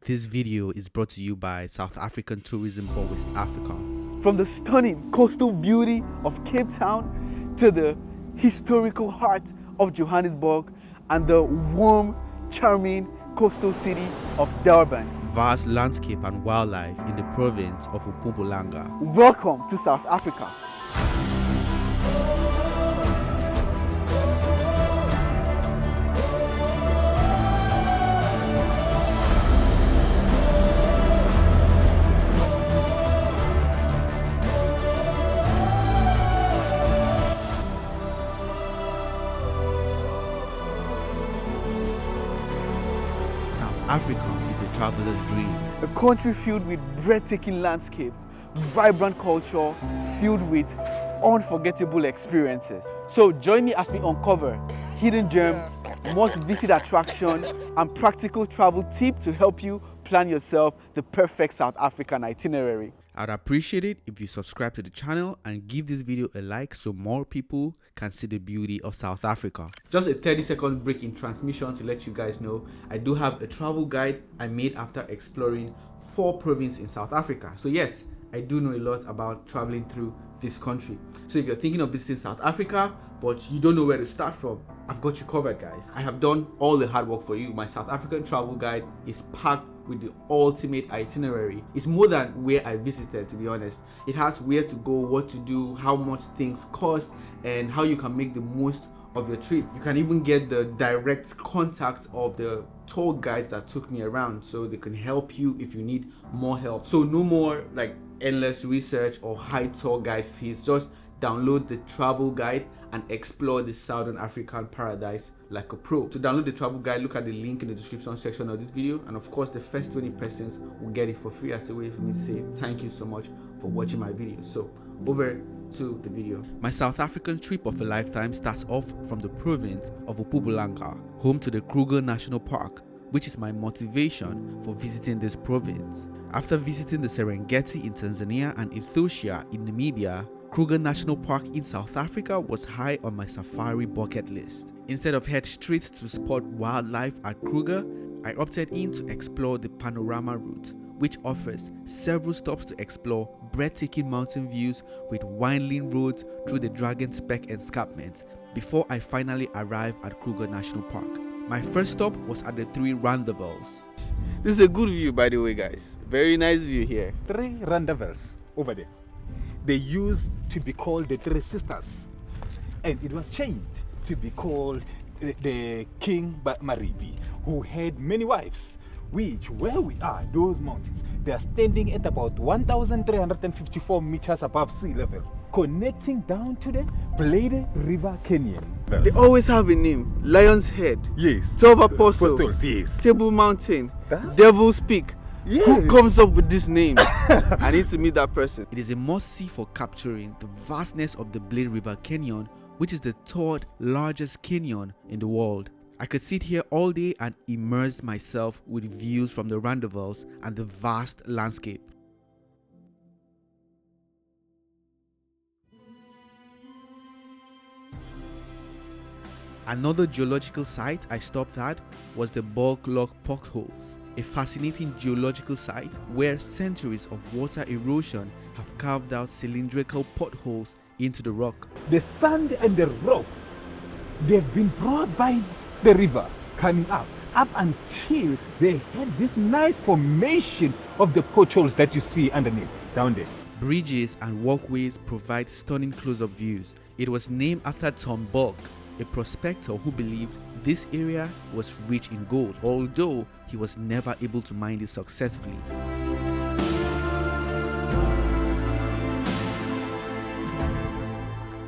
This video is brought to you by South African Tourism for West Africa. From the stunning coastal beauty of Cape Town to the historical heart of Johannesburg and the warm, charming coastal city of Durban. Vast landscape and wildlife in the province of Mpumalanga. Welcome to South Africa. Africa is a traveler's dream. A country filled with breathtaking landscapes, vibrant culture, filled with unforgettable experiences. So join me as we uncover hidden gems, must-visit attractions, and practical travel tips to help you plan yourself the perfect South African itinerary. I'd appreciate it if you subscribe to the channel and give this video a like so more people can see the beauty of South Africa. Just a 30-second break in transmission to let you guys know I do have a travel guide I made after exploring 4 provinces in South Africa. So yes, I do know a lot about traveling through this country. So if you're thinking of visiting South Africa but you don't know where to start from, I've got you covered, guys. I have done all the hard work for you. My South African travel guide is packed with the ultimate itinerary. It's more than where I visited, to be honest. It has where to go, what to do, how much things cost, and how you can make the most of your trip. You can even get the direct contact of the tour guides that took me around, so they can help you if you need more help. So no more like endless research or high tour guide fees. Just download the travel guide and explore the Southern African paradise like a pro. To download the travel guide, look at the link in the description section of this video, and of course the first 20 persons will get it for free as a way for me to say thank you so much for watching my video. So over to the video. My South African trip of a lifetime starts off from the province of Mpumalanga, home to the Kruger National Park, which is my motivation for visiting this province. After visiting the Serengeti in Tanzania and Ethiopia in Namibia, Kruger National Park in South Africa was high on my safari bucket list. Instead of head straight to spot wildlife at Kruger, I opted in to explore the Panorama Route, which offers several stops to explore breathtaking mountain views with winding roads through the Drakensberg escarpment before I finally arrived at Kruger National Park. My first stop was at the 3 roundabouts. This is a good view, by the way, guys. Very nice view here. 3 roundabouts over there. They used to be called the 3 sisters, and it was changed to be called the King Maribi, who had many wives, which where we are, those mountains, they are standing at about 1,354 meters above sea level, connecting down to the Blade River Canyon. They always have a name. Lion's Head. Yes. 12 Apostles. Yes. Table Mountain. Devil's Peak. Yes. Who comes up with these names? I need to meet that person. It is a must-see for capturing the vastness of the Blade River Canyon, which is the 3rd largest canyon in the world. I could sit here all day and immerse myself with views from the roundabouts and the vast landscape. Another geological site I stopped at was the Bulk Lock Potholes, a fascinating geological site where centuries of water erosion have carved out cylindrical potholes into the rock. The sand and the rocks, they've been brought by the river coming up until they had this nice formation of the potholes that you see underneath down there. Bridges and walkways provide stunning close-up views. It was named after Tom Bulk, a prospector who believed this area was rich in gold, although he was never able to mine it successfully.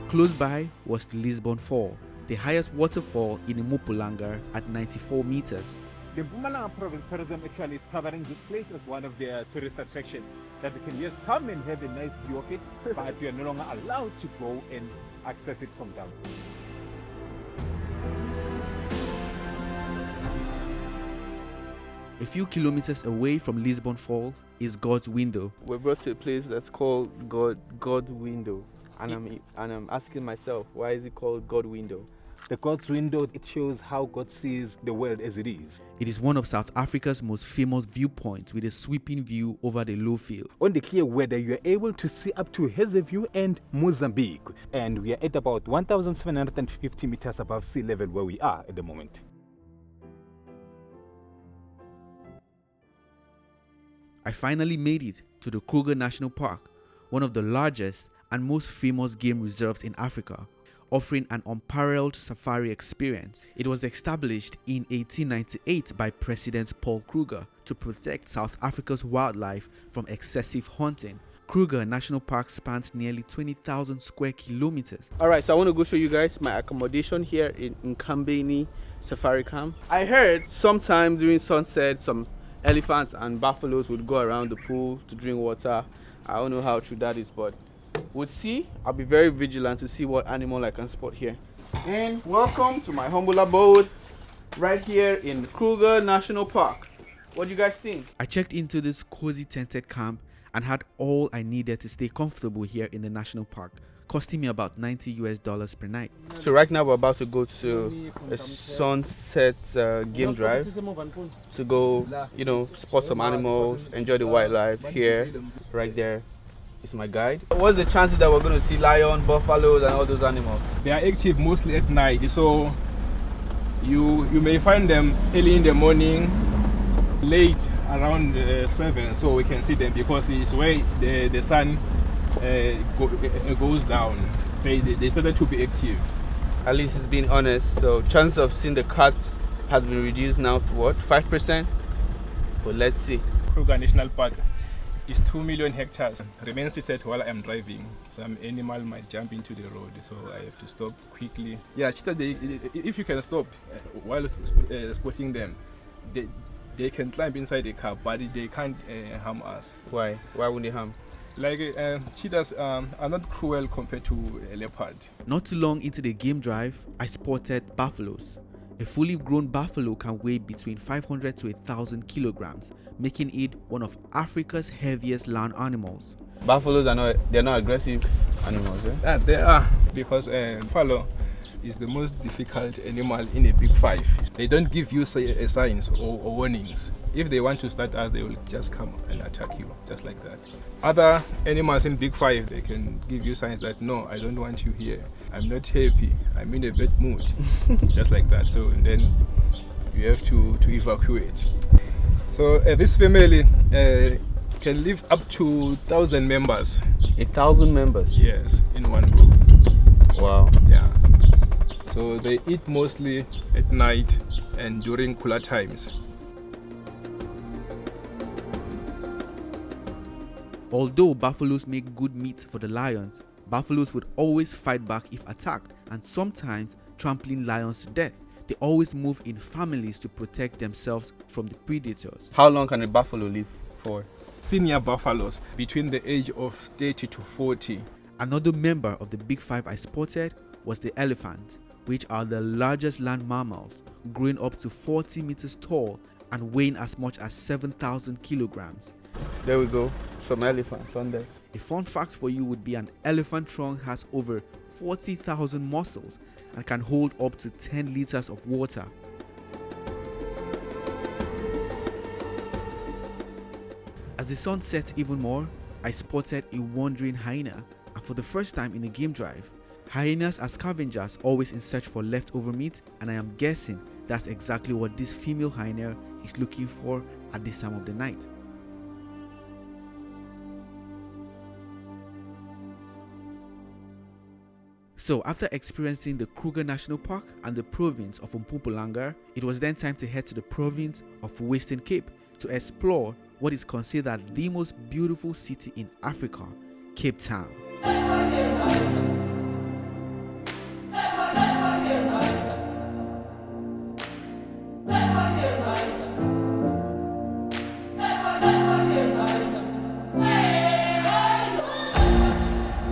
Close by was the Lisbon Fall, the highest waterfall in Mpumalanga at 94 meters. The Mpumalanga Province Tourism actually is covering this place as one of their tourist attractions, that you can just come and have a nice view of it, but you are no longer allowed to go and access it from down. A few kilometers away from Lisbon Fall is God's Window. We're brought to a place that's called God Window, and I'm asking myself, why is it called God Window? The God's window, it shows how God sees the world as it is. It is one of South Africa's most famous viewpoints with a sweeping view over the low field. On the clear weather, you are able to see up to Hazyview and Mozambique. And we are at about 1,750 meters above sea level where we are at the moment. I finally made it to the Kruger National Park, one of the largest and most famous game reserves in Africa, offering an unparalleled safari experience. It was established in 1898 by President Paul Kruger to protect South Africa's wildlife from excessive hunting. Kruger National Park spans nearly 20,000 square kilometers. Alright, so I want to go show you guys my accommodation here in Nkambeni Safari Camp. I heard sometime during sunset some elephants and buffaloes would go around the pool to drink water. I don't know how true that is, but we'll see. I'll be very vigilant to see what animal I can spot here. And welcome to my humble abode right here in Kruger National Park. What do you guys think? I checked into this cozy tented camp and had all I needed to stay comfortable here in the national park, costing me about $90 per night. So right now we're about to go to a sunset game drive to go, spot some animals, enjoy the wildlife here. Right there is my guide. What's the chances that we're going to see lion, buffaloes and all those animals? They are active mostly at night, so you may find them early in the morning, late around 7, so we can see them because it's where the sun goes down. So they started to be active. At least it's being honest. So chance of seeing the cats has been reduced now to what, 5%? But let's see. Kruger National Park is 2 million hectares. Remain seated while I'm driving. Some animal might jump into the road, so I have to stop quickly. Yeah, cheetahs, if you can stop while spotting them, they can climb inside the car, but they can't harm us. Why? Why would they harm? Like cheetahs are not cruel compared to a leopard. Not too long into the game drive, I spotted buffaloes. A fully grown buffalo can weigh between 500 to 1,000 kilograms, making it one of Africa's heaviest land animals. Buffaloes they're not aggressive animals, eh? They are, because buffalo is the most difficult animal in a big five. They don't give you signs or warnings. If they want to start us, they will just come and attack you, just like that. Other animals in big five, they can give you signs that, no, I don't want you here. I'm not happy. I'm in a bad mood, just like that. So then you have to evacuate. So this family can live up to 1,000 members. 1,000 members? Yes, in one group. Wow. Yeah. So they eat mostly at night and during cooler times. Although buffaloes make good meat for the lions, buffaloes would always fight back if attacked and sometimes trampling lions to death. They always move in families to protect themselves from the predators. How long can a buffalo live for? Senior buffaloes between the age of 30 to 40. Another member of the big five I spotted was the elephant, which are the largest land mammals, growing up to 40 meters tall and weighing as much as 7,000 kilograms. There we go, some elephants on there. A fun fact for you would be an elephant trunk has over 40,000 muscles and can hold up to 10 liters of water. As the sun set even more, I spotted a wandering hyena, and for the first time in a game drive. Hyenas are scavengers, always in search for leftover meat, and I am guessing that's exactly what this female hyena is looking for at this time of the night. So after experiencing the Kruger National Park and the province of Mpumalanga, it was then time to head to the province of Western Cape to explore what is considered the most beautiful city in Africa, Cape Town.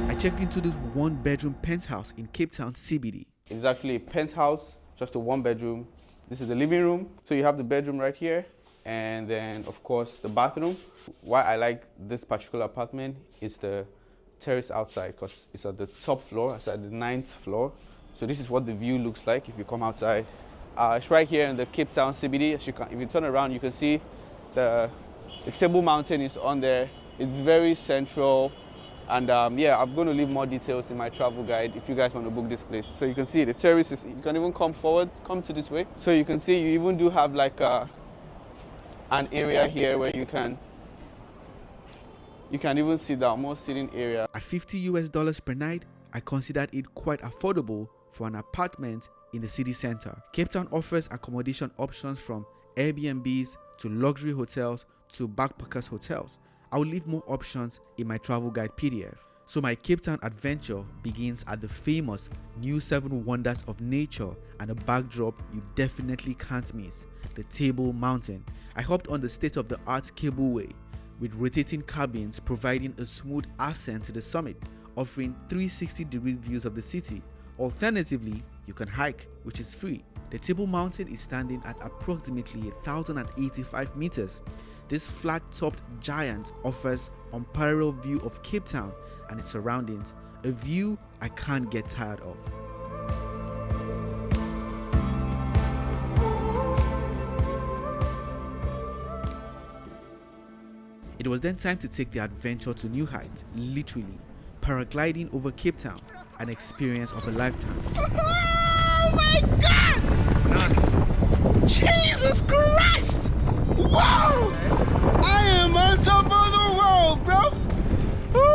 I checked into this one-bedroom penthouse in Cape Town CBD. It's actually a penthouse, just a one-bedroom. This is the living room. So you have the bedroom right here, and then of course the bathroom. Why I like this particular apartment is the terrace outside, because it's at the top floor, it's at the 9th floor. So this is what the view looks like if you come outside. It's right here in the Cape Town CBD. If you turn around, you can see the Table Mountain is on there. It's very central. And yeah, I'm going to leave more details in my travel guide if you guys want to book this place. So you can see the terrace is, you can even come to this way. So you can see you even do have like an area here where you can even sit down, more sitting area. At $50 per night, I considered it quite affordable for an apartment in the city center. Cape Town offers accommodation options from Airbnbs to luxury hotels to backpackers hotels. I will leave more options in my travel guide PDF. So my Cape Town adventure begins at the famous New 7 Wonders of Nature and a backdrop you definitely can't miss, the Table Mountain. I hopped on the state-of-the-art cableway with rotating cabins providing a smooth ascent to the summit, offering 360-degree views of the city. Alternatively, you can hike, which is free. The Table Mountain is standing at approximately 1,085 meters. This flat-topped giant offers unparalleled view of Cape Town and its surroundings, a view I can't get tired of. It was then time to take the adventure to new heights, literally, paragliding over Cape Town, an experience of a lifetime. Oh my God! Jesus Christ! Wow! I am on top of the world, bro! Oh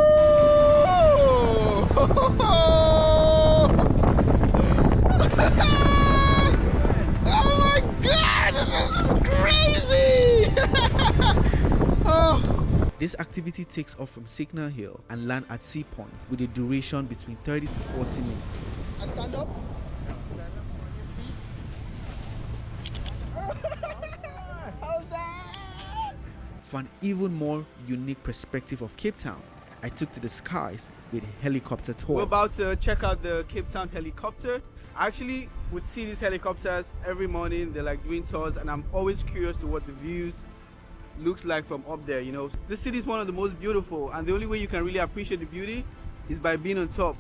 my God! This is crazy! Oh. This activity takes off from Signal Hill and land at Sea Point with a duration between 30 to 40 minutes. I stand up. How's that? For an even more unique perspective of Cape Town, I took to the skies with a helicopter tour. We're about to check out the Cape Town helicopter. I actually would see these helicopters every morning. They're like doing tours, and I'm always curious to what the views looks like from up there. You know, this city is one of the most beautiful, and the only way you can really appreciate the beauty is by being on top.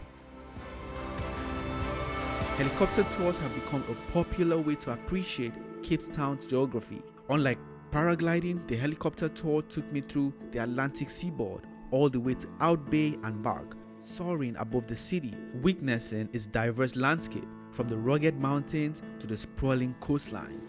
Helicopter tours have become a popular way to appreciate Cape Town's geography. Unlike paragliding, the helicopter tour took me through the Atlantic seaboard all the way to Out Bay and back, soaring above the city, witnessing its diverse landscape from the rugged mountains to the sprawling coastline.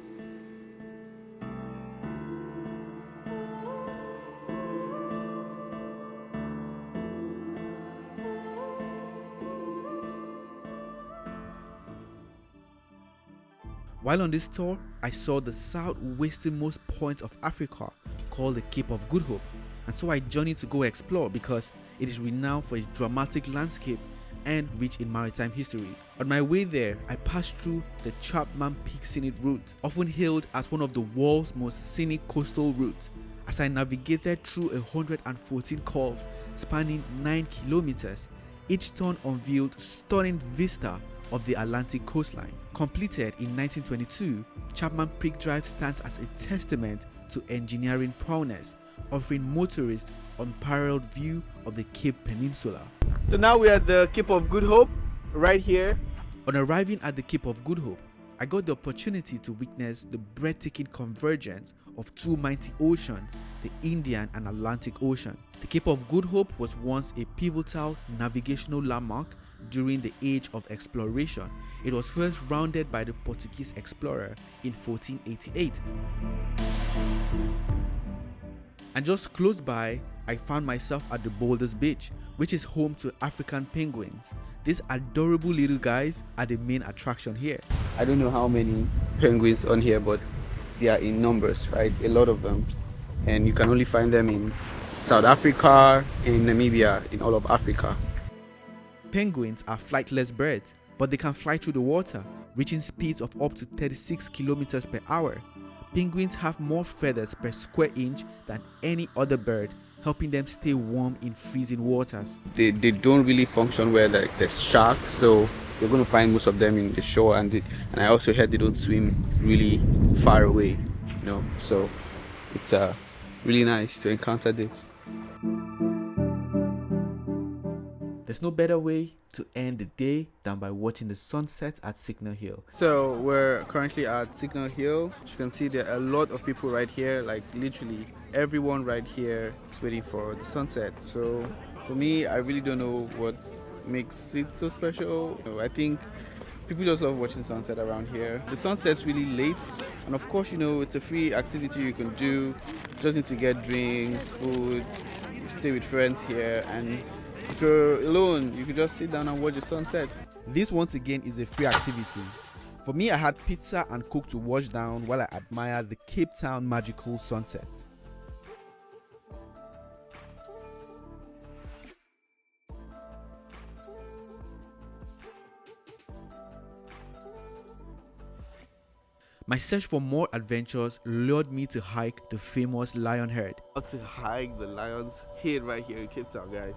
While on this tour, I saw the southwesternmost point of Africa called the Cape of Good Hope, and so I journeyed to go explore because it is renowned for its dramatic landscape and rich in maritime history. On my way there, I passed through the Chapman Peak Scenic Route, often hailed as one of the world's most scenic coastal routes. As I navigated through 114 curves spanning 9 kilometers, each turn unveiled stunning vista of the Atlantic coastline. Completed in 1922, Chapman Peak Drive stands as a testament to engineering prowess, offering motorists unparalleled view of the Cape Peninsula. So now we're at the Cape of Good Hope, right here. On arriving at the Cape of Good Hope, I got the opportunity to witness the breathtaking convergence of two mighty oceans, the Indian and Atlantic Ocean. The Cape of Good Hope was once a pivotal navigational landmark during the age of exploration. It was first rounded by the Portuguese explorer in 1488. And just close by, I found myself at the Boulders Beach, which is home to African penguins. These adorable little guys are the main attraction here. I don't know how many penguins on here, but they are in numbers, right? A lot of them. And you can only find them in South Africa, in Namibia, in all of Africa. Penguins are flightless birds, but they can fly through the water, reaching speeds of up to 36 kilometers per hour. Penguins have more feathers per square inch than any other bird, helping them stay warm in freezing waters. They don't really function where like there's sharks, so you're going to find most of them in the shore, and I also heard they don't swim really far away, you know, so it's really nice to encounter this. The There's no better way to end the day than by watching the sunset at Signal Hill. So we're currently at Signal Hill. As you can see, there are a lot of people right here, like literally everyone right here is waiting for the sunset. So for me, I really don't know what makes it so special. I think people just love watching sunset around here. The sunset's really late, and of course, it's a free activity you can do. You just need to get drinks, food, stay with friends here, and if you're alone, you can just sit down and watch the sunset. This once again is a free activity. For me, I had pizza and Coke to wash down while I admire the Cape Town magical sunset. My search for more adventures lured me to hike the famous lion herd. To hike the lion's head right here in Cape Town, guys.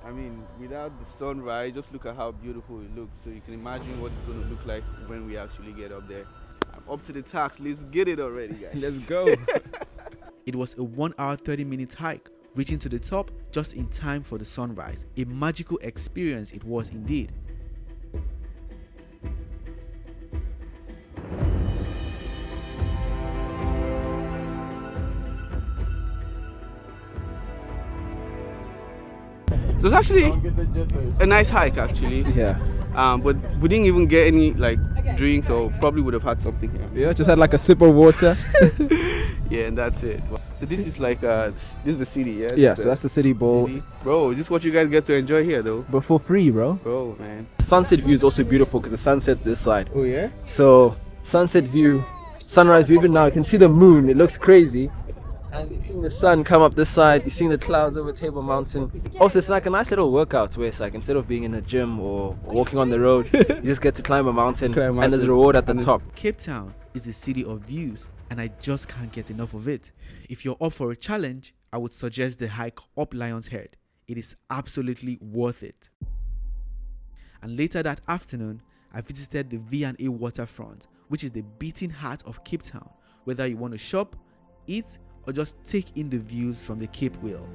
I mean, without the sunrise, just look at how beautiful it looks. So you can imagine what it's going to look like when we actually get up there. I'm up to the task. Let's get it already, guys. Let's go. It was a 1 hour 30-minute hike, reaching to the top just in time for the sunrise. A magical experience it was indeed. It was actually a nice hike, actually. Yeah. But we didn't even get any drinks, or probably would have had something here. Yeah, just had like a sip of water. Yeah, and that's it. So this is this is the city, yeah? Yeah, so that's the city bowl. City. Bro, this is what you guys get to enjoy here, though. But for free, bro. Bro, man. Sunset view is also beautiful because the sunset's this side. Oh yeah? So sunset view, sunrise view, even now you can see the moon. It looks crazy. And you're seeing the sun come up this side, you're seeing the clouds over Table Mountain. Also, it's like a nice little workout where it's like instead of being in a gym or walking on the road, you just get to climb a mountain, and there's a reward at the top. Cape Town is a city of views, and I just can't get enough of it. If you're up for a challenge, I would suggest the hike up Lion's Head. It is absolutely worth it. And later that afternoon, I visited the V&A Waterfront, which is the beating heart of Cape Town, whether you want to shop, eat, or just take in the views from the Cape Wheel.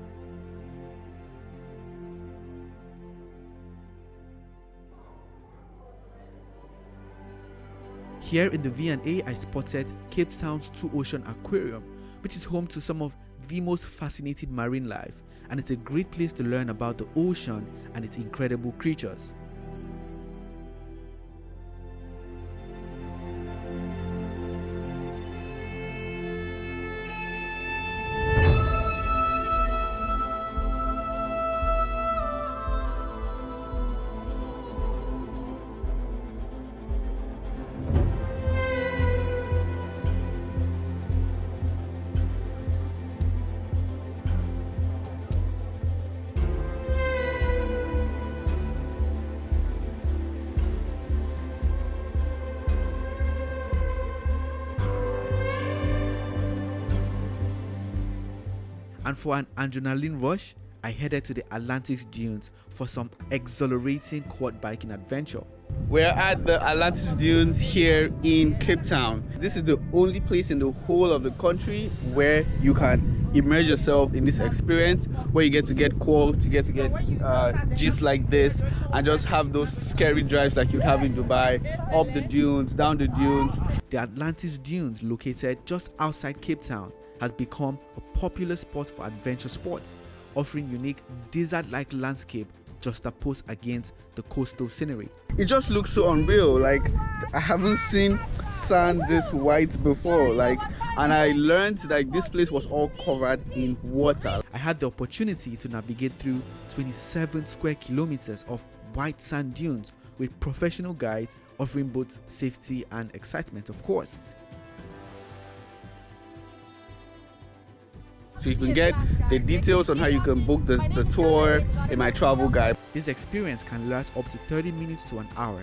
Here in the V&A, I spotted Cape Town's Two Ocean Aquarium, which is home to some of the most fascinating marine life, and it's a great place to learn about the ocean and its incredible creatures. And for an adrenaline rush, I headed to the Atlantis Dunes for some exhilarating quad biking adventure. We're at the Atlantis Dunes here in Cape Town. This is the only place in the whole of the country where you can immerse yourself in this experience, where you get to get quads, you get to get jeeps like this, and just have those scary drives like you have in Dubai, up the dunes, down the dunes. The Atlantis Dunes, located just outside Cape Town, has become a popular spot for adventure sports, offering unique desert-like landscape juxtaposed against the coastal scenery. It just looks so unreal. Like, I haven't seen sand this white before. And I learned that this place was all covered in water. I had the opportunity to navigate through 27 square kilometers of white sand dunes with professional guides offering both safety and excitement, of course. So you can get the details on how you can book the tour in my travel guide. This experience can last up to 30 minutes to an hour.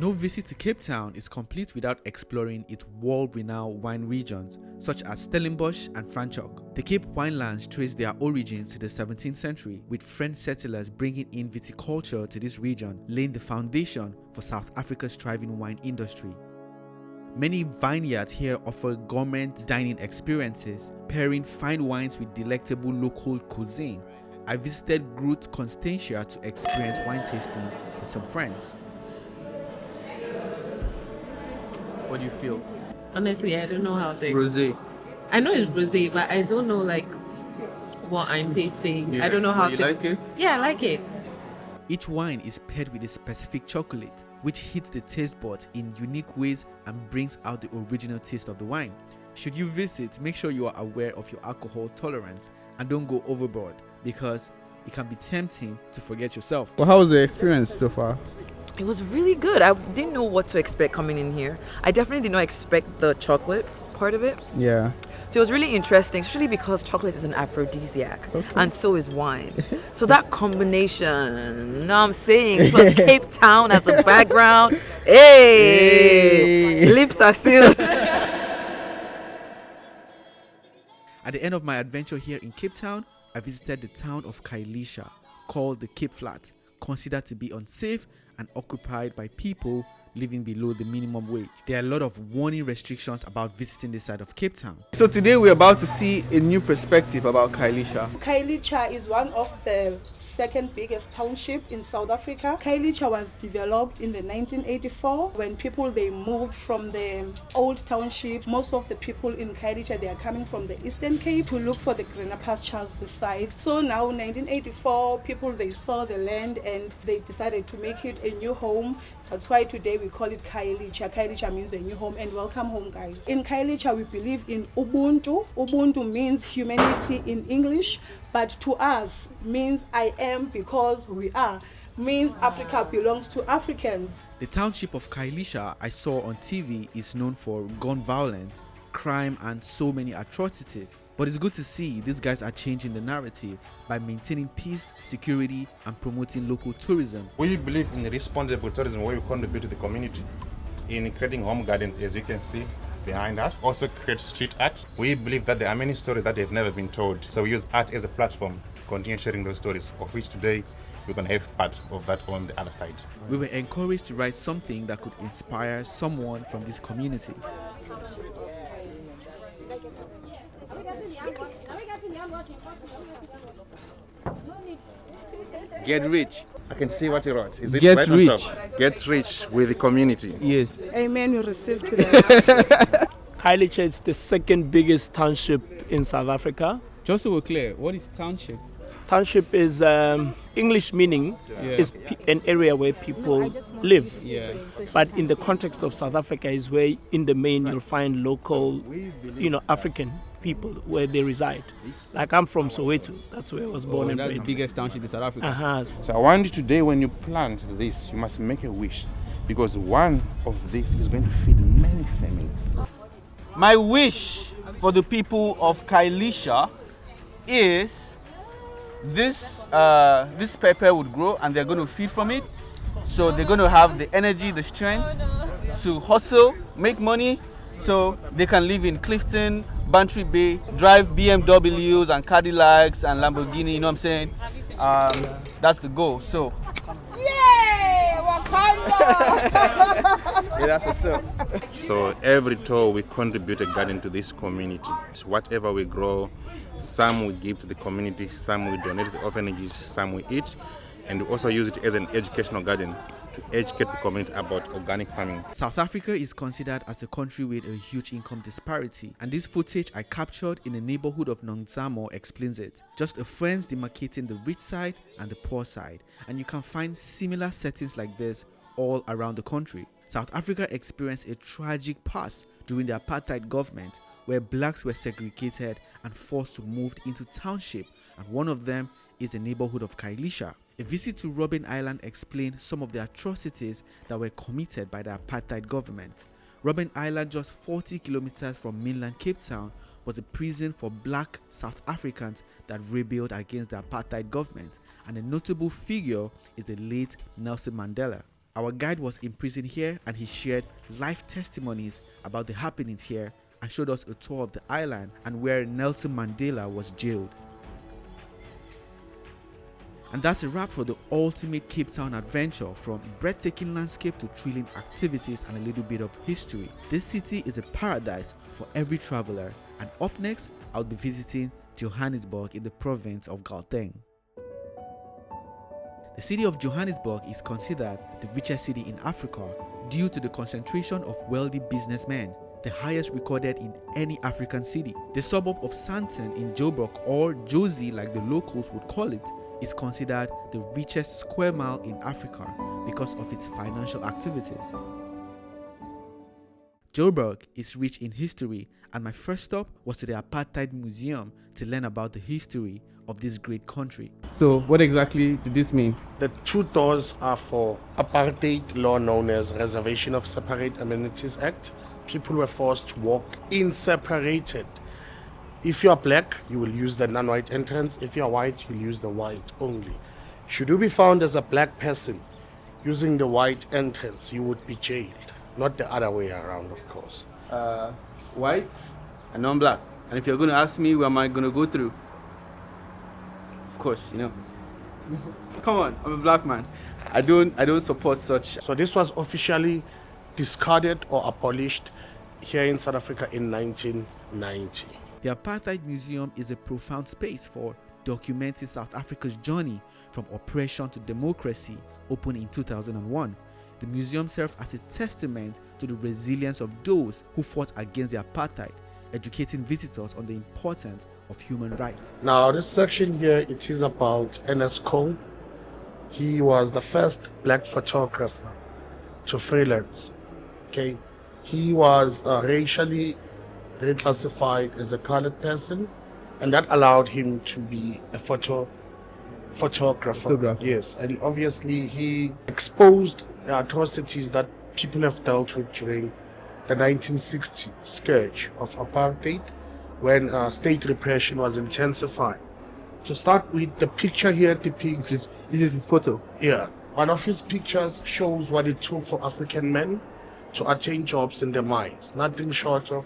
No visit to Cape Town is complete without exploring its world-renowned wine regions such as Stellenbosch and Franschhoek. The Cape Winelands trace their origins to the 17th century, with French settlers bringing in viticulture to this region, laying the foundation for South Africa's thriving wine industry. Many vineyards here offer gourmet dining experiences, pairing fine wines with delectable local cuisine. I visited Groot Constantia to experience wine tasting with some friends. What do you feel? Honestly, I don't know how to. Rosé. I know it's rosé, but I don't know like what I'm tasting. Yeah. I don't know how You to. like it? Yeah, I like it. Each wine is paired with a specific chocolate, which hits the taste buds in unique ways and brings out the original taste of the wine. Should you visit, make sure you are aware of your alcohol tolerance and don't go overboard, because it can be tempting to forget yourself. Well, how was the experience so far? It was really good. I didn't know what to expect coming in here. I definitely did not expect the chocolate part of it. Yeah. So it was really interesting, especially because chocolate is an aphrodisiac, and so is wine. So that combination, you know what I'm saying, plus Cape Town as a background, hey. Lips are sealed. At the end of my adventure here in Cape Town, I visited the town of Khayelitsha, called the Cape Flat, considered to be unsafe and occupied by people living below the minimum wage. There are a lot of warning restrictions about visiting this side of Cape Town. So today we're about to see a new perspective about Khayelitsha. Khayelitsha is one of the second biggest township in South Africa. Khayelitsha was developed in the 1984 when people they moved from the old township. Most of the people in Khayelitsha they are coming from the Eastern Cape to look for the greener pastures this side. So now 1984 people they saw the land and they decided to make it a new home. That's why today we call it Khayelitsha. Khayelitsha means a new home and welcome home, guys. In Khayelitsha we believe in Ubuntu. Ubuntu means humanity in English, but to us means I am because we are. Means Africa belongs to Africans. The township of Khayelitsha I saw on TV is known for gun violence, crime and so many atrocities. But it's good to see these guys are changing the narrative by maintaining peace, security and promoting local tourism. We believe in responsible tourism where we contribute to the community in creating home gardens, as you can see behind us. Also create street art. We believe that there are many stories that have never been told. So we use art as a platform to continue sharing those stories, of which today we're going to have part of that on the other side. We were encouraged to write something that could inspire someone from this community. Get rich. I can see what you wrote. Is it Get right rich. on top? Get rich with the community. Yes. Amen. We received today. Khayelitsha is the second biggest township in South Africa. Just so we're clear, what is township? Township is English meaning is an area where people live. Yeah. But in the context of South Africa is where in the main you'll find local, African people where they reside. Like I'm from Soweto, that's where I was born and That's the bred. biggest township in South Africa. So I want you today, when you plant this, you must make a wish, because one of these is going to feed many families. My wish for the people of Khayelitsha is this pepper would grow and they're going to feed from it. So they're going to have the energy, the strength to hustle, make money, so they can live in Clifton, Bantry Bay, drive BMWs and Cadillacs and Lamborghini, you know what I'm saying? That's the goal. So Yay! Wakanda! yeah, that's what's up. So every tour we contribute a garden to this community. Whatever we grow, some we give to the community, some we donate to the orphanages, some we eat, and we also use it as an educational garden to educate the community about organic farming. South Africa is considered as a country with a huge income disparity, and this footage I captured in the neighborhood of Nongzamo explains it. Just a fence demarcating the rich side and the poor side, and you can find similar settings like this all around the country. South Africa experienced a tragic past during the apartheid government, where blacks were segregated and forced to move into township, and one of them is the neighborhood of Khayelitsha. A visit to Robben Island explained some of the atrocities that were committed by the apartheid government. Robben Island, just 40 kilometers from mainland Cape Town, was a prison for black South Africans that rebelled against the apartheid government, and a notable figure is the late Nelson Mandela. Our guide was imprisoned here and he shared life testimonies about the happenings here and showed us a tour of the island and where Nelson Mandela was jailed. And that's a wrap for the ultimate Cape Town adventure, from breathtaking landscape to thrilling activities and a little bit of history. This city is a paradise for every traveler, and up next I'll be visiting Johannesburg in the province of Gauteng. The city of Johannesburg is considered the richest city in Africa due to the concentration of wealthy businessmen, the highest recorded in any African city. The suburb of Sandton in Joburg, or Jozi like the locals would call it, is considered the richest square mile in Africa because of its financial activities. Joburg is rich in history, and my first stop was to the Apartheid Museum to learn about the history of this great country. So what exactly did this mean? The two doors are for apartheid law known as Reservation of Separate Amenities Act. People were forced to walk in separated. If you are black, you will use the non-white entrance. If you are white, you'll use the white only. Should you be found as a black person using the white entrance, you would be jailed. Not the other way around, of course. White and non-black. And if you're going to ask me where am I going to go through, of course, you know. Come on, I'm a black man. I don't support such. So this was officially discarded or abolished here in South Africa in 1990. The Apartheid Museum is a profound space for documenting South Africa's journey from oppression to democracy, opened in 2001. The museum serves as a testament to the resilience of those who fought against the apartheid, educating visitors on the importance of human rights. Now this section here, it is about Ernest Cole. He was the first black photographer to freelance. Okay, he was racially reclassified as a colored person, and that allowed him to be a photographer. Yes, and obviously he exposed the atrocities that people have dealt with during the 1960 scourge of apartheid, when state repression was intensified. To start with, the picture here depicts... This is his photo? Yeah. One of his pictures shows what it took for African men to attain jobs in the mines. Nothing short of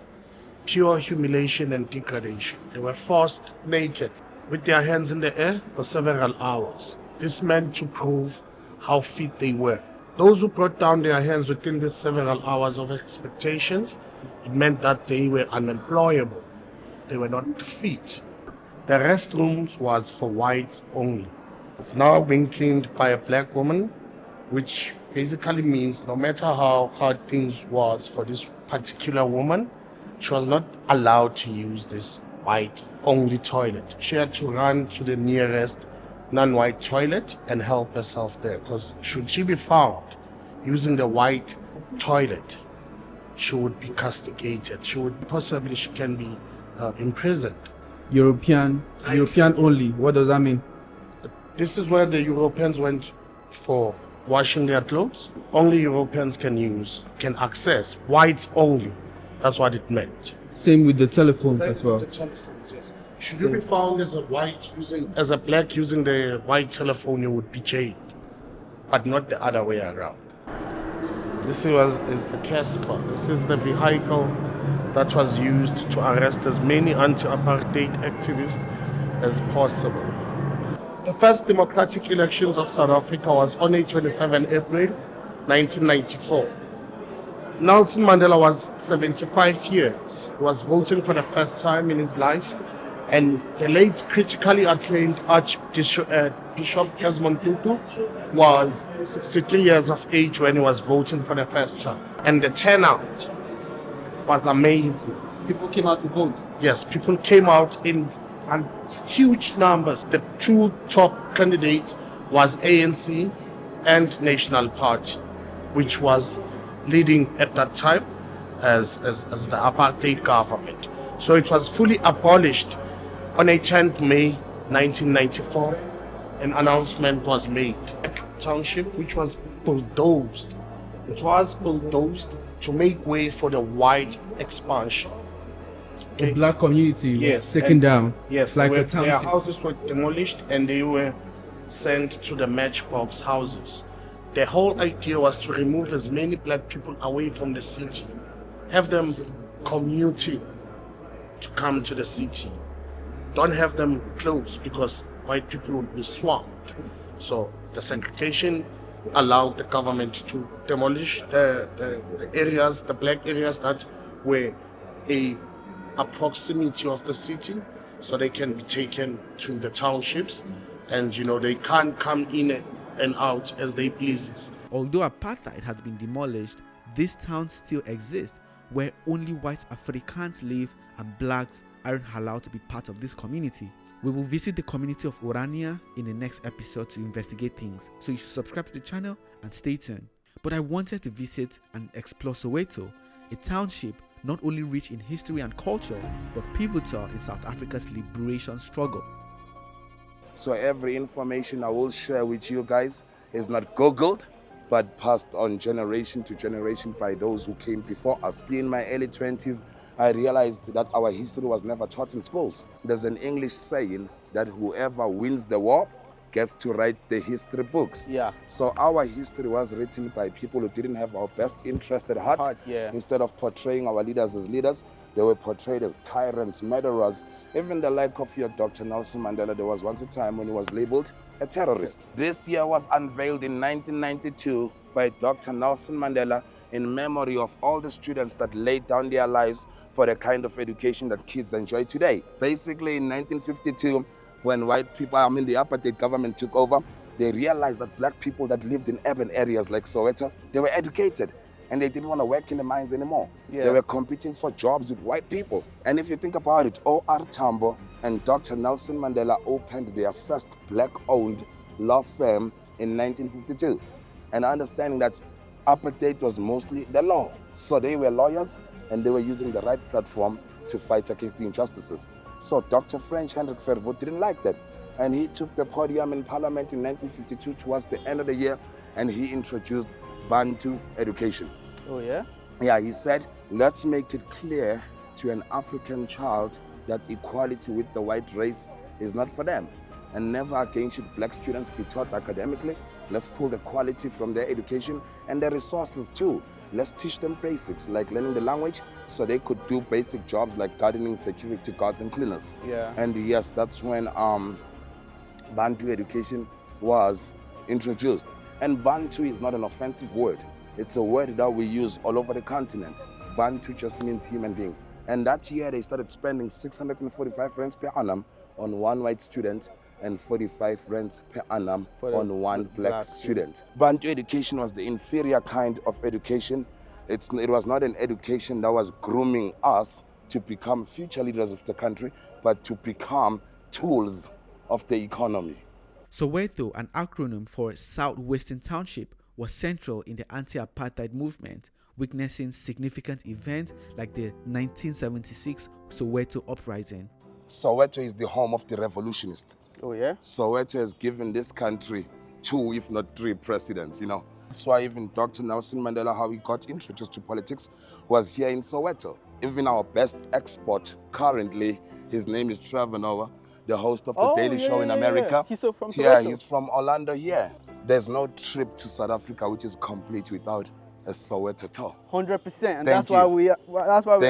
pure humiliation and degradation. They were forced naked with their hands in the air for several hours. This meant to prove how fit they were. Those who brought down their hands within these several hours of expectations, it meant that they were unemployable. They were not fit. The restrooms was for whites only. It's now being cleaned by a black woman, which basically means no matter how hard things was for this particular woman, she was not allowed to use this white-only toilet. She had to run to the nearest non-white toilet and help herself there, because should she be found using the white toilet, she would be castigated. She can be imprisoned. European only. What does that mean? This is where the Europeans went for washing their clothes. Only Europeans can access. Whites only. That's what it meant. Same with the telephones as well. The telephones, yes. Should you be found as a black using the white telephone, you would be jailed, but not the other way around. This is the Casper. This is the vehicle that was used to arrest as many anti-apartheid activists as possible. The first democratic elections of South Africa was on 27 April 1994. Nelson Mandela was 75 years. He was voting for the first time in his life, and the late critically acclaimed Archbishop Desmond Tutu was 63 years of age when he was voting for the first time. And the turnout was amazing. People came out to vote? Yes, people came out in huge numbers. The two top candidates was ANC and National Party, which was leading at that time as the apartheid government. So it was fully abolished on 10th May 1994. An announcement was made. Township, which was bulldozed. It was bulldozed to make way for the white expansion. The black community was taken down. Yes, like their houses were demolished and they were sent to the matchbox houses. The whole idea was to remove as many black people away from the city, have them commuting to come to the city. Don't have them close because white people would be swamped. So the segregation allowed the government to demolish the areas, the black areas that were a proximity of the city, so they can be taken to the townships, and they can't come in and out as they please. Although apartheid has been demolished, these towns still exist where only white Africans live and blacks aren't allowed to be part of this community. We will visit the community of Orania in the next episode to investigate things, so you should subscribe to the channel and stay tuned. But I wanted to visit and explore Soweto, a township not only rich in history and culture, but pivotal in South Africa's liberation struggle. So every information I will share with you guys is not Googled, but passed on generation to generation by those who came before us. In my early 20s, I realized that our history was never taught in schools. There's an English saying that whoever wins the war gets to write the history books. Yeah. So our history was written by people who didn't have our best interest at heart. Yeah. Instead of portraying our leaders as leaders, they were portrayed as tyrants, murderers. Even the like of your Dr. Nelson Mandela, there was once a time when he was labeled a terrorist. This year was unveiled in 1992 by Dr. Nelson Mandela in memory of all the students that laid down their lives for the kind of education that kids enjoy today. Basically, in 1952, when white people, the apartheid government took over, they realized that black people that lived in urban areas like Soweto, they were educated and they didn't want to work in the mines anymore. Yeah. They were competing for jobs with white people. And if you think about it, O.R. Tambo and Dr. Nelson Mandela opened their first black-owned law firm in 1952. And understanding that apartheid was mostly the law. So they were lawyers and they were using the right platform to fight against the injustices. So Dr. French Hendrik Verwoerd didn't like that. And he took the podium in Parliament in 1952 towards the end of the year, and he introduced Bantu education. Oh, yeah? Yeah, he said, let's make it clear to an African child that equality with the white race is not for them. And never again should black students be taught academically. Let's pull the quality from their education and their resources too. Let's teach them basics like learning the language so they could do basic jobs like gardening, security guards and cleaners. Yeah. And yes, that's when Bantu education was introduced. And Bantu is not an offensive word. It's a word that we use all over the continent. Bantu just means human beings. And that year they started spending 645 rands per annum on one white student and 45 rands per annum on one black student. Bantu education was the inferior kind of education. It was not an education that was grooming us to become future leaders of the country, but to become tools of the economy. Soweto, an acronym for Southwestern Township, was central in the anti-apartheid movement, witnessing significant events like the 1976 Soweto uprising. Soweto is the home of the revolutionists. Oh, yeah? Soweto has given this country 2, if not 3 presidents, That's why even Dr. Nelson Mandela, how he got introduced to politics, was here in Soweto. Even our best export currently, his name is Trevor Noah, the host of the Daily Show in America. He's from Soweto. Yeah, he's from Orlando, yeah. There's no trip to South Africa which is complete without a Soweto tour. 100%, and that's why we're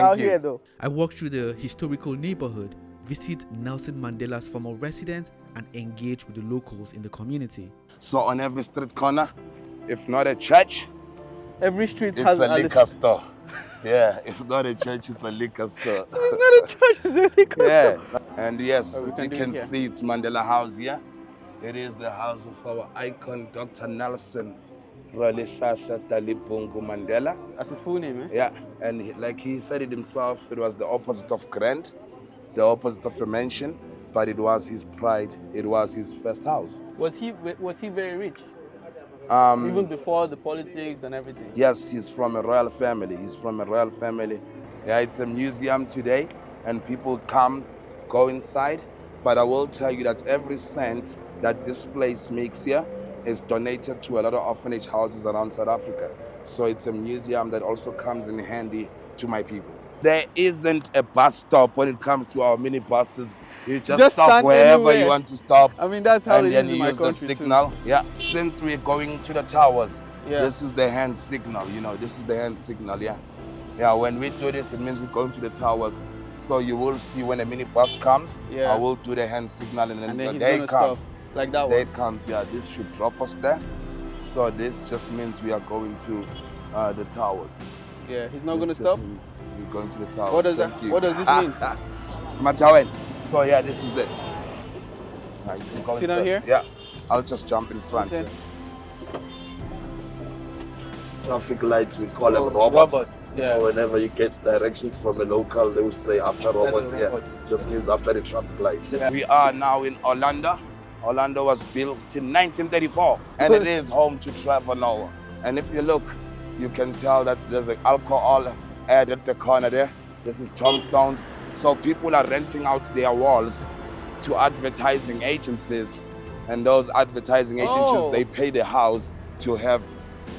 out here though. I walked through the historical neighborhood, visit Nelson Mandela's former residence, and engage with the locals in the community. So on every street corner, if not a church, every street it's has a liquor store. Yeah, if not a church, it's a liquor store. It's not a church, it's a liquor store. Yeah, and yes, as you can see, it's Mandela House here. It is the house of our icon, Dr. Nelson Mandela. That's his full name, eh? Yeah, and like he said it himself, it was the opposite of grand, the opposite of a mansion, but it was his pride. It was his first house. Was he very rich? Even before the politics and everything? Yes, he's from a royal family. Yeah, it's a museum today, and people go inside. But I will tell you that every cent that this place makes here is donated to a lot of orphanage houses around South Africa. So it's a museum that also comes in handy to my people. There isn't a bus stop when it comes to our minibuses. You just stop stand wherever anywhere. you want to stop. I mean, that's how and it then is in you my use the country signal. too. Yeah. Since we're going to the towers, Yeah. this is the hand signal. You know, this is the hand signal. Yeah. Yeah. When we do this, it means we're going to the towers. So you will see when a minibus comes. Yeah. I will do the hand signal, and then he's there gonna it comes. stop, like that There one. it comes. Yeah. This should drop us there. So this just means we are going to the towers. Yeah, he's not going to This just stop? means we're going to the towers. What does Thank you. What does this mean? Matawen. So yeah, this is it. Right, you can go in Sit down first. here? Yeah, I'll just jump in front. Okay. Here. Traffic lights, we call them robots. Yeah. So whenever you get directions from a local, they would say after robots. Yeah, just means after the traffic lights. Yeah. We are now in Orlando. Orlando was built in 1934, and it is home to Trevor Noah. And if you look, you can tell that there's an alcohol ad at the corner there. This is tombstones. So people are renting out their walls to advertising agencies. And those advertising agencies, they pay the house to have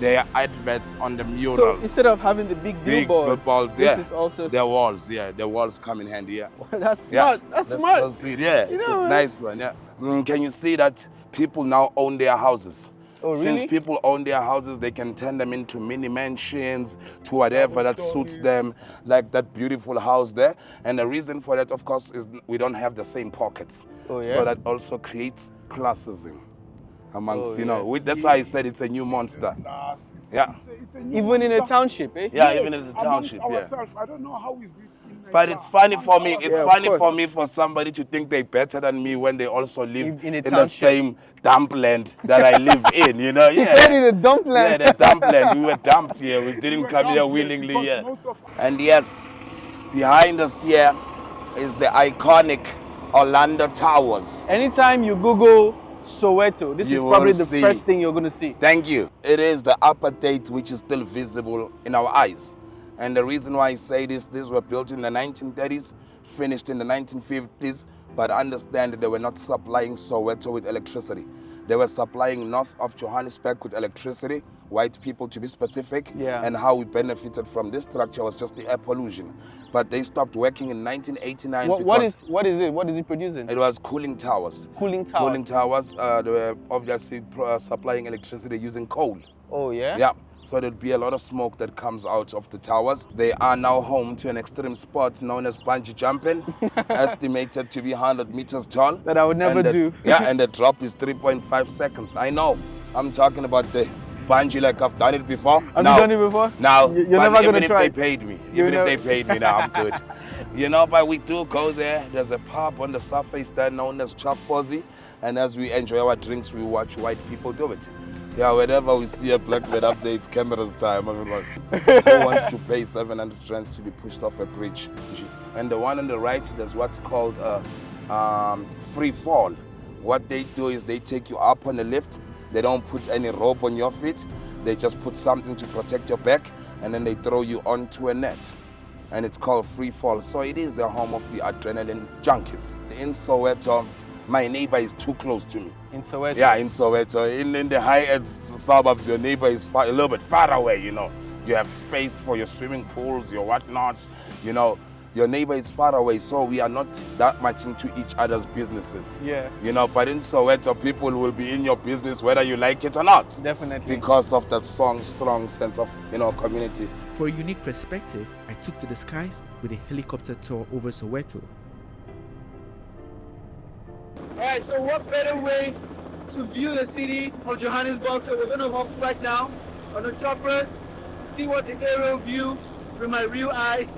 their adverts on the murals. So instead of having the big billboards, yeah. this is also... The walls, yeah. The walls come in handy, yeah. That's smart. Yeah. That's Let's smart. go see it. Yeah, You it's know, a nice one, yeah. Can you see that people now own their houses? Oh, really? Since people own their houses, they can turn them into mini mansions, to whatever that suits them, like that beautiful house there. And the reason for that, of course, is we don't have the same pockets. Oh, yeah? So that also creates classism amongst, Oh, you know. That's why I said it's a new monster. Yeah. Even in a township, eh? Yeah, even in the township, yeah. Ourselves, I don't know how is it. But it's funny for me. It's Yeah, of funny course. for me for somebody to think they're better than me when they also live In a in the township. same dump land that I live in. You know, He yeah. said in a dump land. Yeah, the dump land. We were dumped here. We didn't come here willingly. Yeah. And yes, behind us here is the iconic Orlando Towers. Anytime you Google Soweto, this You is probably will the see. first thing you're going to see. Thank you. It is the apartheid which is still visible in our eyes. And the reason why I say this, these were built in the 1930s, finished in the 1950s, but understand that they were not supplying Soweto with electricity. They were supplying north of Johannesburg with electricity, white people to be specific, Yeah. and how we benefited from this structure was just the air pollution. But they stopped working in 1989 What because is it? What is it producing? it was cooling towers. Cooling towers. Cooling towers, they were obviously supplying electricity using coal. Oh, yeah? Yeah, so there'll be a lot of smoke that comes out of the towers. They are now home to an extreme sport known as bungee jumping, estimated to be 100 meters tall. That I would never And the- do. Yeah, and the drop is 3.5 seconds. I know, I'm talking about the bungee like I've done it before. Have you done it before? No, You're but never even going to if try they it. paid me, You're even if they never- paid me, now I'm good. You know, but we do go there. There's a pub on the surface there known as Chuff Posy. And as we enjoy our drinks, we watch white people do it. Yeah, whenever we see a black man update, cameras time, everyone who wants to pay 700 rands to be pushed off a bridge. And the one on the right, there's what's called free fall. What they do is they take you up on the lift. They don't put any rope on your feet. They just put something to protect your back, and then they throw you onto a net. And it's called free fall. So it is the home of the adrenaline junkies. In Soweto, my neighbor is too close to me. In Soweto? Yeah, in Soweto. In the high-end suburbs, your neighbor is a little bit far away, you know. You have space for your swimming pools, your whatnot, you know. Your neighbor is far away, so we are not that much into each other's businesses. Yeah. You know, but in Soweto, people will be in your business whether you like it or not. Definitely. Because of that strong sense of, you know, community. For a unique perspective, I took to the skies with a helicopter tour over Soweto. Alright, so what better way to view the city of Johannesburg? So we're gonna hop right now on the choppers, see what the aerial view with my real eyes,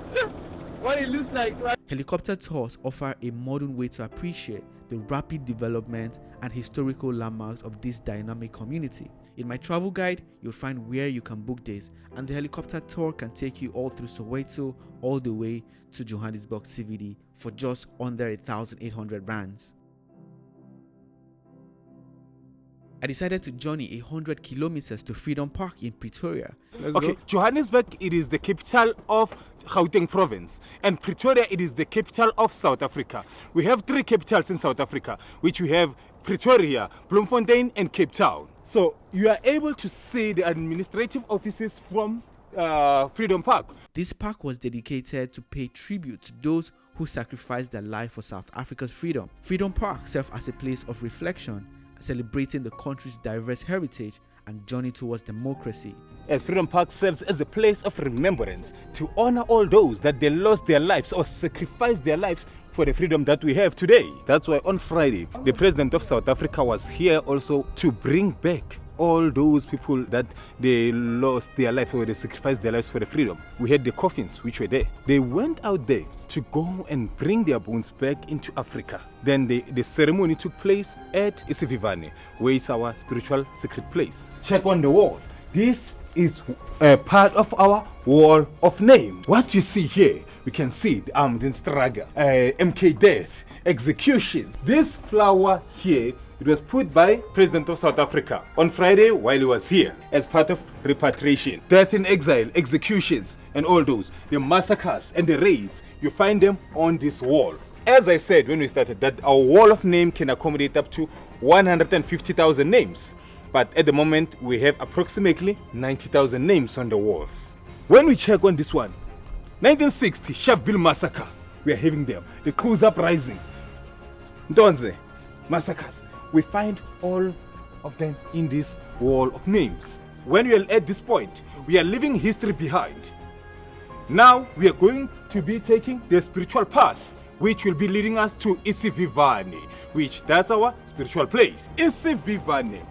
what it looks like. Right? Helicopter tours offer a modern way to appreciate the rapid development and historical landmarks of this dynamic community. In my travel guide, you'll find where you can book this, and the helicopter tour can take you all through Soweto all the way to Johannesburg CBD for just under 1,800 rands. I decided to journey 100 kilometers to Freedom Park in Pretoria. Okay, Johannesburg, it is the capital of Gauteng province, and Pretoria, it is the capital of South Africa. We have three capitals in South Africa, which we have Pretoria, Bloemfontein, and Cape Town. So you are able to see the administrative offices from Freedom Park. This park was dedicated to pay tribute to those who sacrificed their life for South Africa's freedom. Freedom Park served as a place of reflection, celebrating the country's diverse heritage and journey towards democracy. As Freedom Park serves as a place of remembrance to honor all those that they lost their lives or sacrificed their lives for the freedom that we have today. That's why on Friday, the President of South Africa was here also to bring back all those people that they lost their life or they sacrificed their lives for the freedom. We had the coffins which were there. They went out there to go and bring their bones back into Africa. Then the ceremony took place at Isivivane, where it's our spiritual secret place. Check on the wall. This is a part of our wall of names. What you see here, we can see the armed struggle, MK death, executions. This flower here, it was put by President of South Africa on Friday while he was here as part of repatriation. Death in exile, executions, and all those. The massacres and the raids, you find them on this wall. As I said when we started, that our wall of name can accommodate up to 150,000 names. But at the moment, we have approximately 90,000 names on the walls. When we check on this one, 1960 Sharpeville massacre, we are having them. The Cruz uprising, Ndonze massacres. We find all of them in this wall of names. When we are at this point, we are leaving history behind. Now we are going to be taking the spiritual path, which will be leading us to Isivivane, which that's our spiritual place. Isivivane,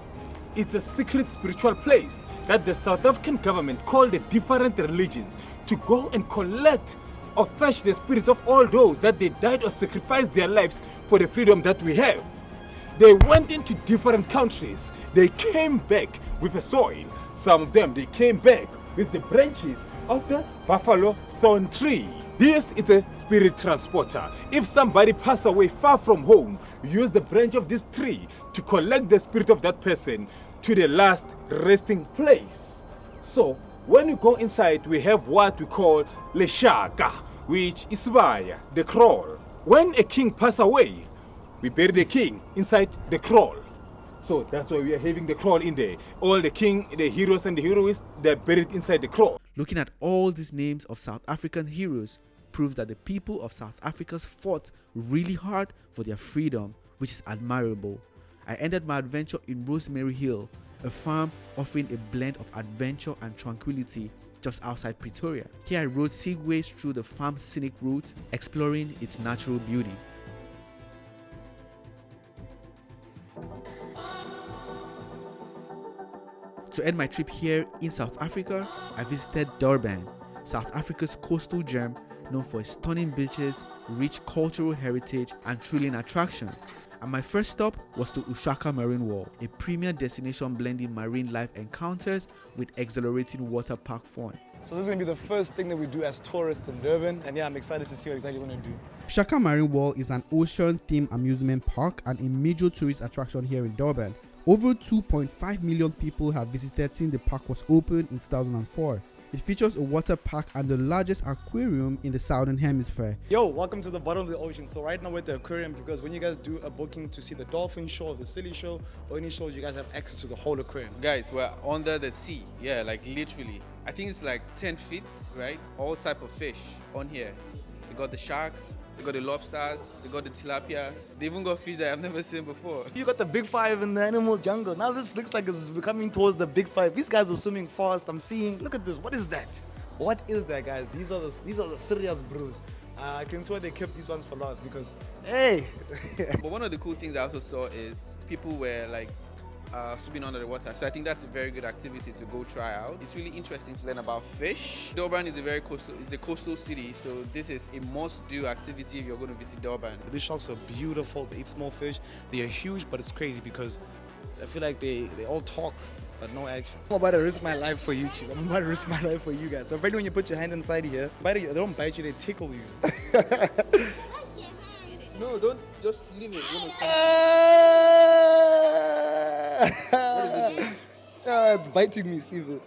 it's a secret spiritual place that the South African government called the different religions to go and collect or fetch the spirits of all those that they died or sacrificed their lives for the freedom that we have. They went into different countries. They came back with a soil. Some of them, they came back with the branches of the buffalo thorn tree. This is a spirit transporter. If somebody passed away far from home, use the branch of this tree to collect the spirit of that person to the last resting place. So, when you go inside, we have what we call leshaka, which is via the kraal. When a king passes away, we bury the king inside the kraal. So that's why we are having the kraal in there. All the king, the heroes and the heroines, they're buried inside the kraal. Looking at all these names of South African heroes proves that the people of South Africa fought really hard for their freedom, which is admirable. I ended my adventure in Rosemary Hill, a farm offering a blend of adventure and tranquility just outside Pretoria. Here I rode segways through the farm's scenic route, exploring its natural beauty. To end my trip here in South Africa, I visited Durban, South Africa's coastal gem known for its stunning beaches, rich cultural heritage, and thrilling attractions. And my first stop was to Ushaka Marine World, a premier destination blending marine life encounters with exhilarating water park fun. So this is going to be the first thing that we do as tourists in Durban, and yeah, I'm excited to see what exactly we're going to do. Ushaka Marine World is an ocean-themed amusement park and a major tourist attraction here in Durban. Over 2.5 million people have visited since the park was opened in 2004. It features a water park and the largest aquarium in the southern hemisphere. Yo, welcome to the bottom of the ocean. So right now we're at the aquarium because when you guys do a booking to see the dolphin show or the silly show or any shows, you guys have access to the whole aquarium. Guys, we're under the sea. Yeah, like literally. I think it's like 10 feet, right? All type of fish on here. They got the sharks, they got the lobsters, they got the tilapia. They even got fish that I've never seen before. You got the big five in the animal jungle. Now this looks like it's becoming towards the big five. These guys are swimming fast. I'm seeing, look at this. What is that? What is that, guys? These are the serious brews. I can swear they kept these ones for last because, hey. But one of the cool things I also saw is people were like swimming under the water. So I think that's a very good activity to go try out. It's really interesting to learn about fish. Durban is a coastal city, so this is a must-do activity if you're going to visit Durban. These sharks are beautiful. They eat small fish. They are huge, but it's crazy because I feel like they all talk, but no action. I'm about to risk my life for YouTube. I'm about to risk my life for you guys. So apparently when you put your hand inside here, they don't bite you, they tickle you. No, don't just leave it. It's biting me, Steven.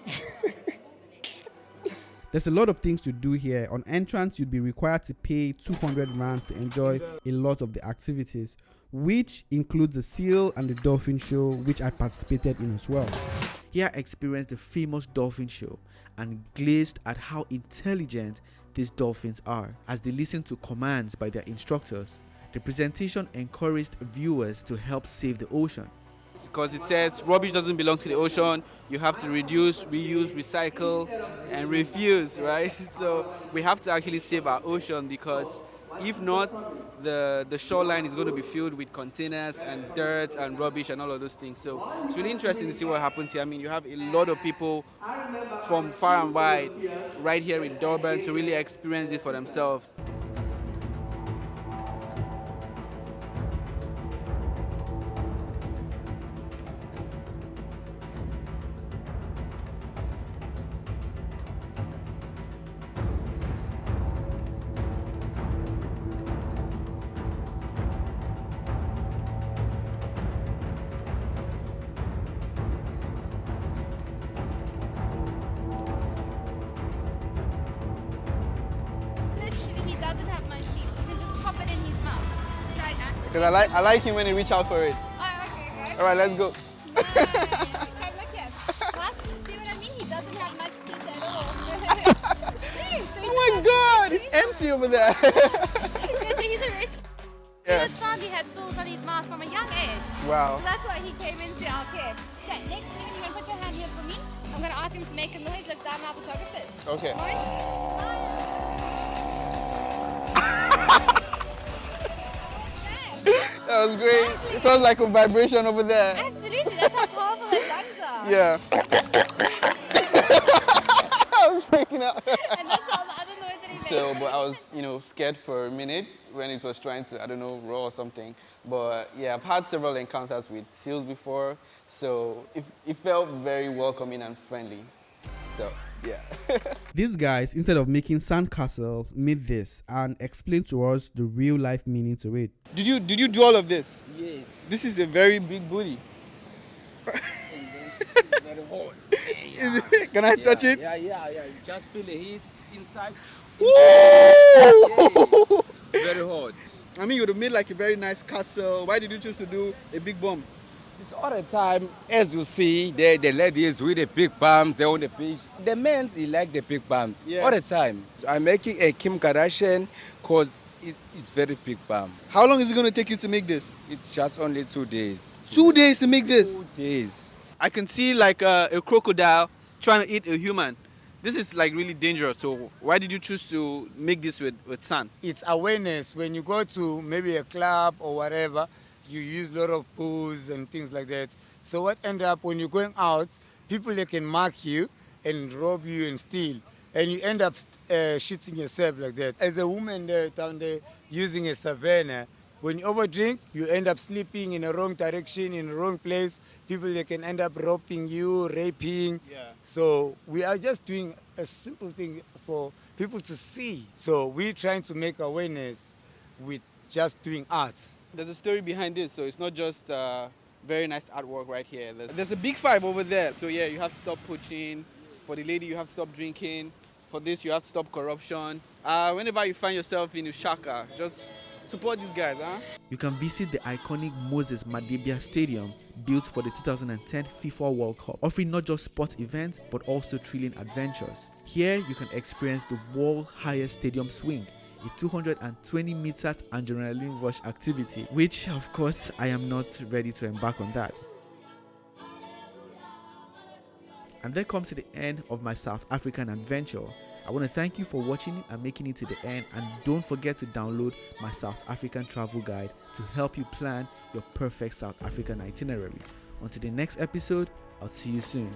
There's a lot of things to do here. On entrance, you'd be required to pay 200 rands to enjoy a lot of the activities, which includes the seal and the dolphin show, which I participated in as well. Here I experienced the famous dolphin show and gazed at how intelligent these dolphins are as they listen to commands by their instructors. The presentation encouraged viewers to help save the ocean. Because it says rubbish doesn't belong to the ocean, you have to reduce, reuse, recycle, and refuse, right? So we have to actually save our ocean, because if not, the shoreline is going to be filled with containers and dirt and rubbish and all of those things. So it's really interesting to see what happens here. I mean, you have a lot of people from far and wide right here in Durban to really experience it for themselves. Because I like him when he reach out for it. Oh, okay. All right, let's go. Look at. See what I mean? He doesn't have much teeth at all. Oh my God, it's empty over there. He's a risk. Yeah. He was found he had sores on his mouth from a young age. Wow. So that's why he came into our care. Okay, next thing, you're going to put your hand here for me. I'm going to ask him to make a noise. Look down at our photographers. Okay. That was great. It felt like a vibration over there. Absolutely, that's how powerful his lungs are. Yeah. I was freaking out. And that's all the other noise that he So, made. but I was, scared for a minute when it was trying to, roar or something. But yeah, I've had several encounters with seals before, so it felt very welcoming and friendly. So, yeah. These guys, instead of making sandcastles, made this and explained to us the real life meaning to it. Did you do all of this? Yeah. This is a very big booty. Very hot. Is it? Can I touch it? Yeah. You just feel the heat inside. Woo! It's very hot. I mean, you would have made like a very nice castle. Why did you choose to do a big bomb? It's all the time, as you see, the ladies with the big palms, they own the beach. The men, he like the big palms. Yeah. All the time. I'm making a Kim Kardashian because it's very big palm. How long is it going to take you to make this? It's just only 2 days. 2 days to make this? 2 days. I can see like a crocodile trying to eat a human. This is like really dangerous. So why did you choose to make this with sand? It's awareness. When you go to maybe a club or whatever, you use a lot of booze and things like that. So what end up when you're going out, people they can mark you and rob you and steal. And you end up shooting yourself like that. As a woman there down there using a savannah, when you overdrink, you end up sleeping in the wrong direction, in the wrong place. People they can end up robbing you, raping. Yeah. So we are just doing a simple thing for people to see. So we're trying to make awareness with just doing art. There's a story behind this, so it's not just very nice artwork right here. There's a big 5 over there. So yeah, you have to stop poaching. For the lady, you have to stop drinking. For this, you have to stop corruption. Whenever you find yourself in Ushaka, just support these guys, huh? You can visit the iconic Moses Madebia Stadium, built for the 2010 FIFA World Cup, offering not just sports events, but also thrilling adventures. Here, you can experience the world's highest stadium swing, a 220 meters adrenaline rush activity, which of course I am not ready to embark on that. And that comes to the end of my South African adventure. I want to thank you for watching and making it to the end, and don't forget to download my South African travel guide to help you plan your perfect South African itinerary. Until the next episode, I'll see you soon.